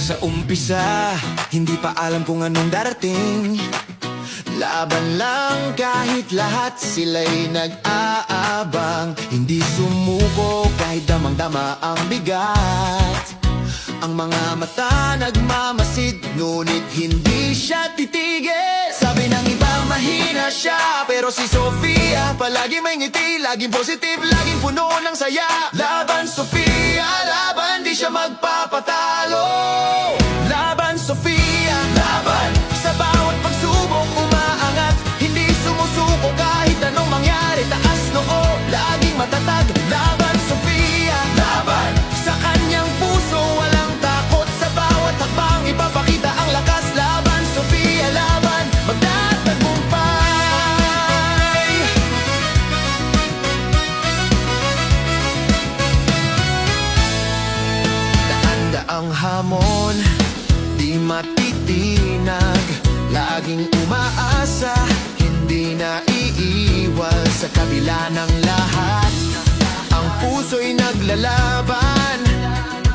sa umpisa, hindi pa alam kung anong darating. Laban lang kahit lahat sila'y nag-aabang. Hindi sumuko kahit damang-dama ang bigat. Ang mga mata nagmamasid, ngunit hindi siya titigil. Sabi ng iba mahina siya, pero si Sofia palagi may ngiti, laging positive, laging puno ng saya. Laban Sofia, laban, di siya magpapatalo. Laban Sofia, laban, sa bawat pagsubok umaangat. Hindi sumusuko kahit anong mangyari, taas noo, laging matatag. Laban Sofia, laban, sa kanyang puso walang takot. Sa bawat hakbang ipapakita ang lakas. Laban Sofia, laban, magtatagumpay. Daan-daang hamon, di matitinag, laging umaasa, hindi naiiwal. Sa kabila ng lahat, ang puso'y naglalaban.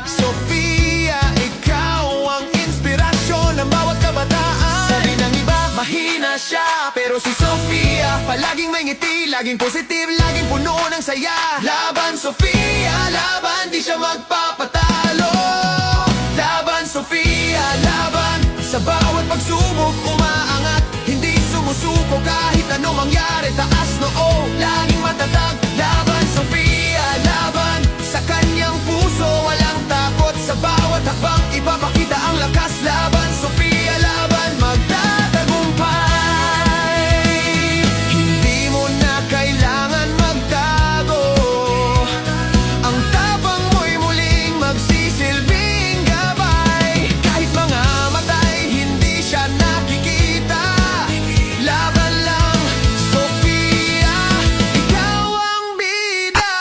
Sofia, ikaw ang inspirasyon ng bawat kabataan. Sabi ng iba, mahina siya, pero si Sofia palaging may ngiti, laging positive, laging puno ng saya. Laban Sofia, laban, di siya magpapatalo. Laban Sofia, laban, sa bawat pagsubok umaangat. Hindi sumusuko kahit anong mangyari, taas noo, laging matatag. Laban Sofia, laban, sa kanyang puso walang takot. Sa bawat hakbang ipapakita ang lakas. Laban Sofia, laban, magtatagumpay. Hindi mo na kailangan magtago, ang tapang mo'y muling magsisilbing gabay. Kahit mga matay hindi siya nakikita, laban lang Sofia, ikaw ang bida.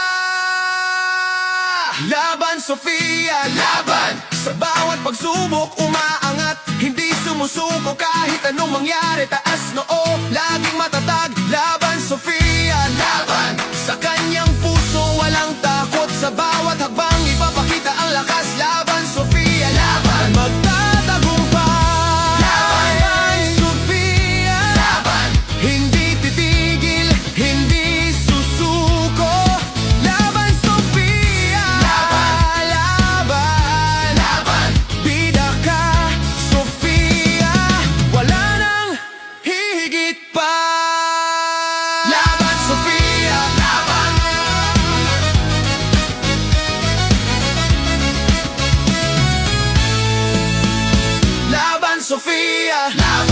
Laban Sofia, laban, sa bawat pagsubok umaangat. Hindi sumusuko kahit anong mangyari, taas noo, laging matatag. Laban Sofia, laban, sa kanyang puso walang takot. Sa bawat hakbang ipapakita ang lakas. Laban Sofia, laban, magtatagumpay. Laban Sofia, laban, hindi titigil, hindi susuko. Laban Sofia, laban, laban, laban, bida ka Sofia, wala nang hihigit pa. Laban Sofia, laban. Laban Sofia, laban.